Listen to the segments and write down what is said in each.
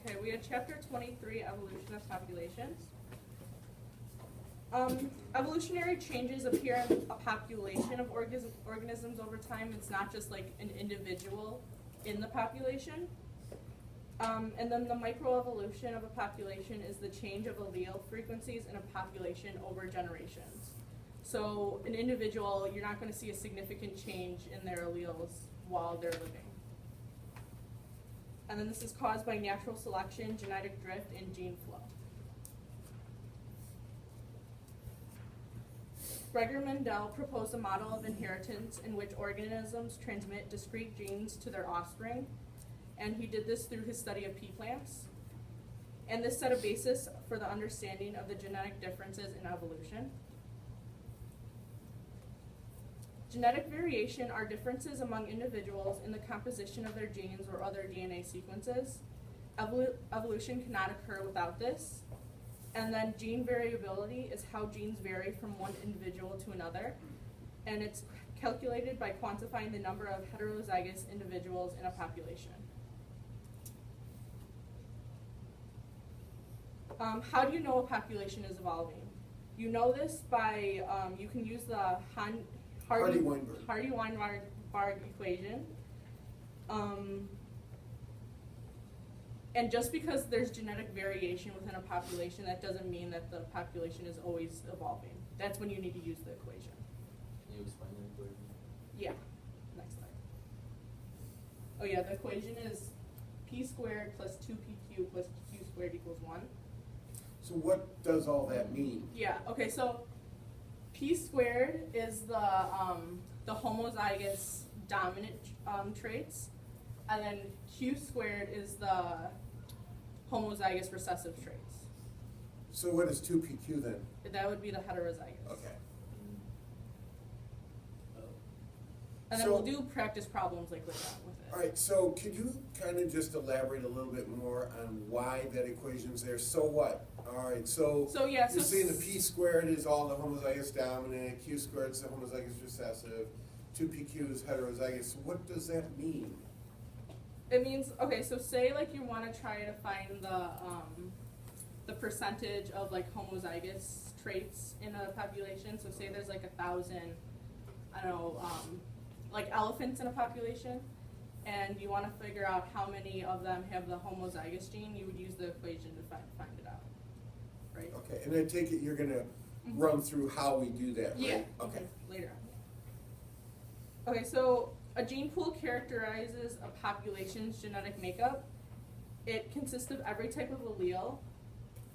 Okay, we had chapter 23, evolution of populations. Evolutionary changes appear in a population of organisms over time. It's not just like an individual in the population. And then the microevolution of a population is the change of allele frequencies in a population over generations. So an individual, you're not going to see a significant change in their alleles while they're living. And then this is caused by natural selection, genetic drift, and gene flow. Gregor Mendel proposed a model of inheritance in which organisms transmit discrete genes to their offspring, and he did this through his study of pea plants. And this set a basis for the understanding of the genetic differences in evolution. Genetic variation are differences among individuals in the composition of their genes or other DNA sequences. Evolution cannot occur without this. And then gene variability is how genes vary from one individual to another. And it's calculated by quantifying the number of heterozygous individuals in a population. How do you know a population is evolving? You know this by, you can use the Hardy-Weinberg equation. And just because there's genetic variation within a population, that doesn't mean that the population is always evolving. That's when you need to use the equation. Can you explain the equation? Yeah, next slide. Oh yeah, the equation is p squared plus 2pq plus q squared equals 1. So what does all that mean? Yeah, okay, so p squared is the homozygous dominant traits, and then q squared is the homozygous recessive traits. So what is 2pq then? That would be the heterozygous. Okay. And then So- we'll do practice problems like with that with it. All right, so could you kind of just elaborate a little bit more on why that equation's there? So what? All right, so Yeah, you're saying the p squared is all the homozygous dominant, q squared is the homozygous recessive, 2pq is heterozygous. So what does that mean? It means, okay, so say like you want to try to find the percentage of like homozygous traits in a population. So say there's like 1,000, I don't know, like elephants in a population, and you want to figure out how many of them have the homozygous gene, you would use the equation to find it out, right? Okay, and I take it you're gonna run through how we do that, right? Yeah. Okay. Later on. Okay, so a gene pool characterizes a population's genetic makeup. It consists of every type of allele,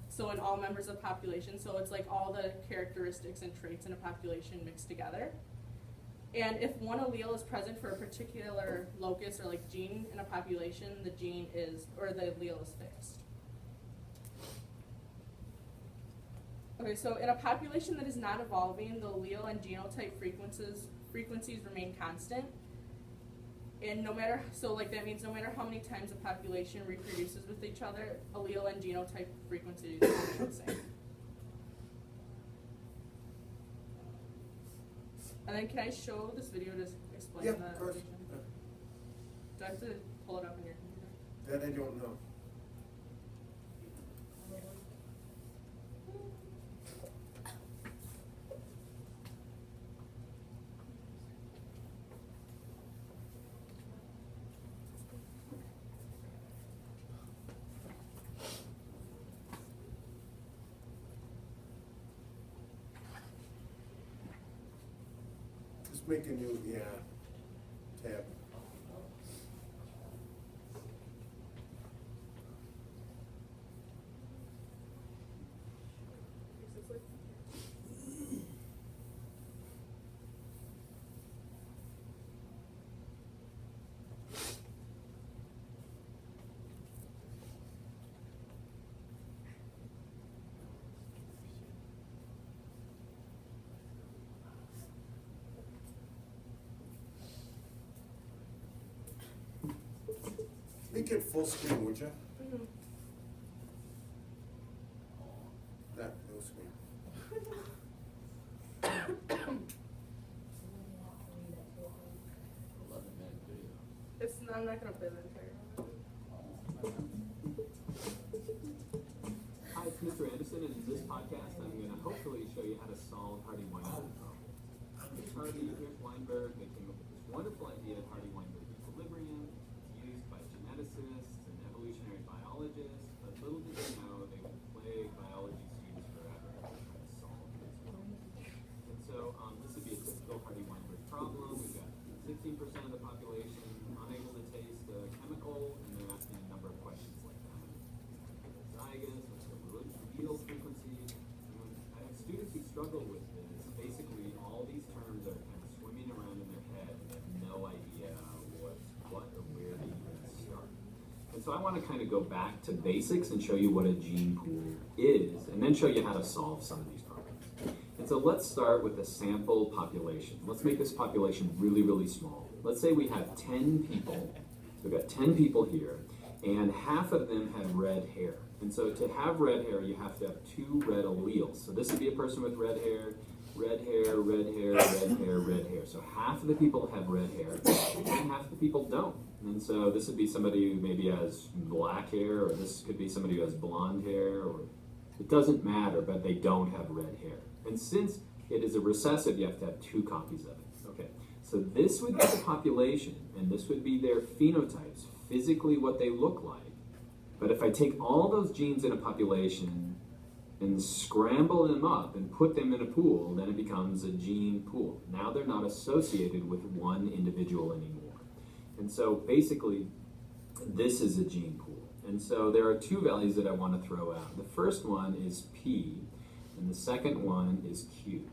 so in all members of population, so it's like all the characteristics and traits in a population mixed together. And if one allele is present for a particular locus or like gene in a population, the gene is, or the allele is fixed. Okay, so in a population that is not evolving, the allele and genotype frequencies remain constant. And no matter, so like that means no matter how many times a population reproduces with each other, allele and genotype frequencies remain the same. And then can I show this video to explain Yeah, the of course. equation? Do I have to pull it up on your computer? That I don't know. Just make a new, tab. Make it full screen, would you? Mm-hmm. Not no screen. Minute video. I'm not gonna play the entire one. Hi, it's Mr. Anderson, and in this podcast, I'm going to hopefully show you how to solve Hardy-Weinberg problem. It's Hardy-Weinberg. They came up with this wonderful idea of Hardy-Weinberg equilibrium. It's used by geneticists and evolutionary biologists, but little did they know they would plague biology students forever trying to solve this problem. And so this would be a typical Hardy-Weinberg problem. We've got 16% of the population unable to taste a chemical, and they're asking a number of questions like that. Zygous, what's the allele frequency? And I have students who struggle with this. Basically, all these terms are kind of swimming around in their head, and they have no idea what or where they even start. And so I want to kind of go back to basics and show you what a gene pool is, and then show you how to solve some of these problems. And so let's start with a sample population. Let's make this population really, really small. Let's say we have 10 people. So we've got 10 people here, and half of them have red hair. And so to have red hair, you have to have 2 red alleles. So this would be a person with red hair, red hair, red hair, red hair, red hair. So half of the people have red hair, and half of the people don't. And so this would be somebody who maybe has black hair, or this could be somebody who has blonde hair, or it doesn't matter, but they don't have red hair. And since it is a recessive, you have to have 2 copies of it. Okay, so this would be the population, and this would be their phenotypes, physically what they look like. But if I take all those genes in a population and scramble them up and put them in a pool, then it becomes a gene pool. Now they're not associated with one individual anymore. And so basically, this is a gene pool. And so there are 2 values that I want to throw out. The first one is P, and the second one is Q.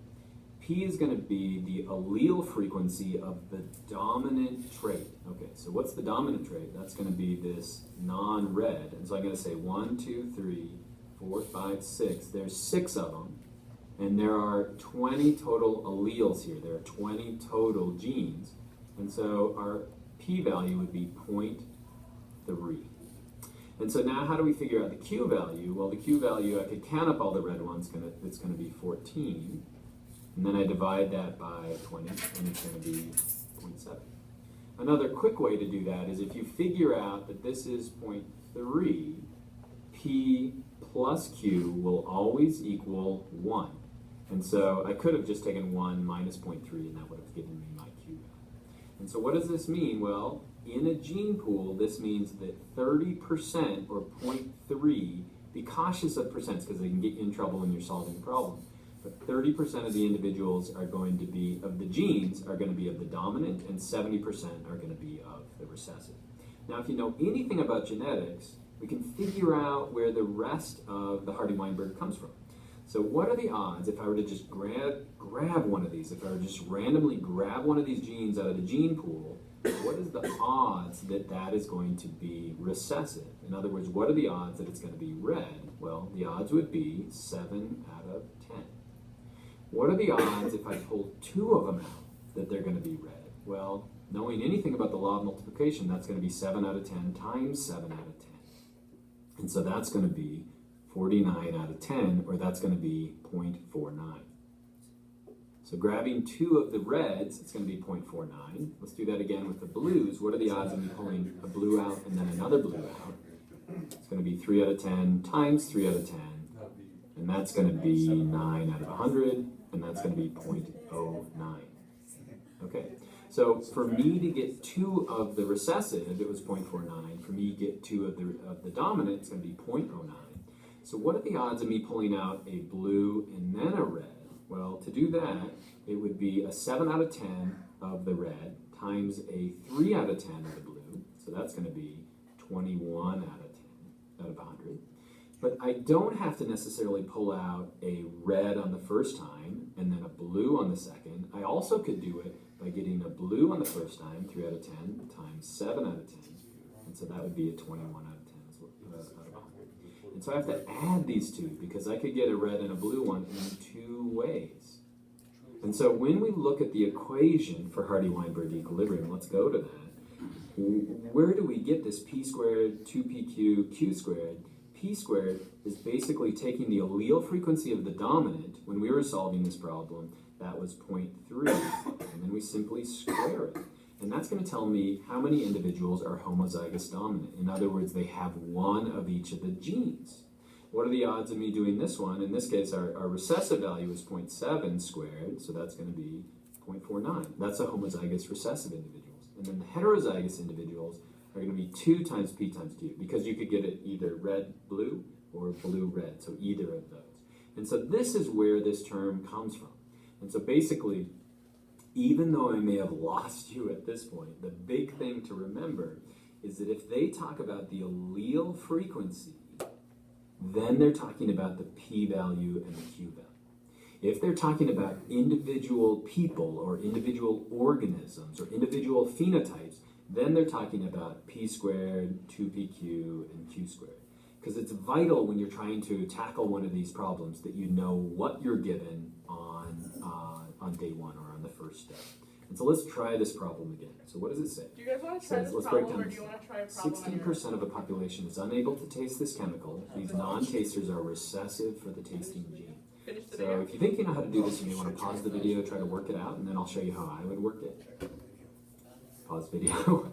P is going to be the allele frequency of the dominant trait. Okay, so what's the dominant trait? That's going to be this non-red. And so I'm going to say 1, 2, 3, 4, 5, 6. There's 6 of them. And there are 20 total alleles here. There are 20 total genes. And so our P value would be 0.3. And so now how do we figure out the Q value? Well, the Q value, I could count up all the red ones. It's going to be 14. And then I divide that by 20, and it's going to be 0.7. Another quick way to do that is if you figure out that this is 0.3, P plus Q will always equal 1. And so I could have just taken 1 minus 0.3, and that would have given me my Q value. And so what does this mean? Well, in a gene pool, this means that 30% or 0.3, be cautious of percents because they can get you in trouble when you're solving a problem. But 30% of the individuals are going to be, of the genes, are going to be of the dominant, and 70% are going to be of the recessive. Now, if you know anything about genetics, we can figure out where the rest of the Hardy-Weinberg comes from. So what are the odds if I were to just grab one of these, if I were to just randomly grab one of these genes out of the gene pool, what is the odds that that is going to be recessive? In other words, what are the odds that it's going to be red? Well, the odds would be 7 out of 10. What are the odds if I pull 2 of them out that they're going to be red? Well, knowing anything about the law of multiplication, that's going to be 7 out of 10 times 7 out of 10. And so that's going to be 49 out of 10, or that's going to be 0.49. So grabbing 2 of the reds, it's going to be 0.49. Let's do that again with the blues. What are the odds of me pulling a blue out and then another blue out? It's going to be 3 out of 10 times 3 out of 10. And that's going to be 9 out of 100, and that's going to be 0.09. Okay, so for me to get 2 of the recessive, it was 0.49. For me to get 2 of the dominant, it's going to be 0.09. So what are the odds of me pulling out a blue and then a red? Well, to do that, it would be a 7 out of 10 of the red times a 3 out of 10 of the blue. So that's going to be 21 out of 10 out of 100. But I don't have to necessarily pull out a red on the first time and then a blue on the second. I also could do it by getting a blue on the first time, 3 out of 10, times 7 out of 10. And so that would be a 21 out of 10 out of 100. And so I have to add these 2 because I could get a red and a blue one in 2 ways. And so when we look at the equation for Hardy-Weinberg equilibrium, let's go to that. Where do we get this p squared, 2pq, q squared? P squared is basically taking the allele frequency of the dominant. When we were solving this problem, that was 0.3, and then we simply square it. And that's going to tell me how many individuals are homozygous dominant. In other words, they have one of each of the genes. What are the odds of me doing this one? In this case, our recessive value is 0.7 squared, so that's going to be 0.49. That's a homozygous recessive individuals. And then the heterozygous individuals are going to be 2 times p times q, because you could get it either red-blue or blue-red, so either of those. And so this is where this term comes from. And so basically, even though I may have lost you at this point, the big thing to remember is that if they talk about the allele frequency, then they're talking about the p-value and the q-value. If they're talking about individual people or individual organisms or individual phenotypes, then they're talking about p squared, 2pq, and q squared. Because it's vital when you're trying to tackle one of these problems that you know what you're given on day one or on the first step. And so let's try this problem again. So what does it say? Do you guys want to try Says, this let's break problem, or down do you want to try a problem on your 16% of a population is unable to taste this chemical. These non-tasters are recessive for the tasting gene. Finish the So video? if you think you know how to do this, you may want to pause the video, try to work it out, and then I'll show you how I would work it. Pause video.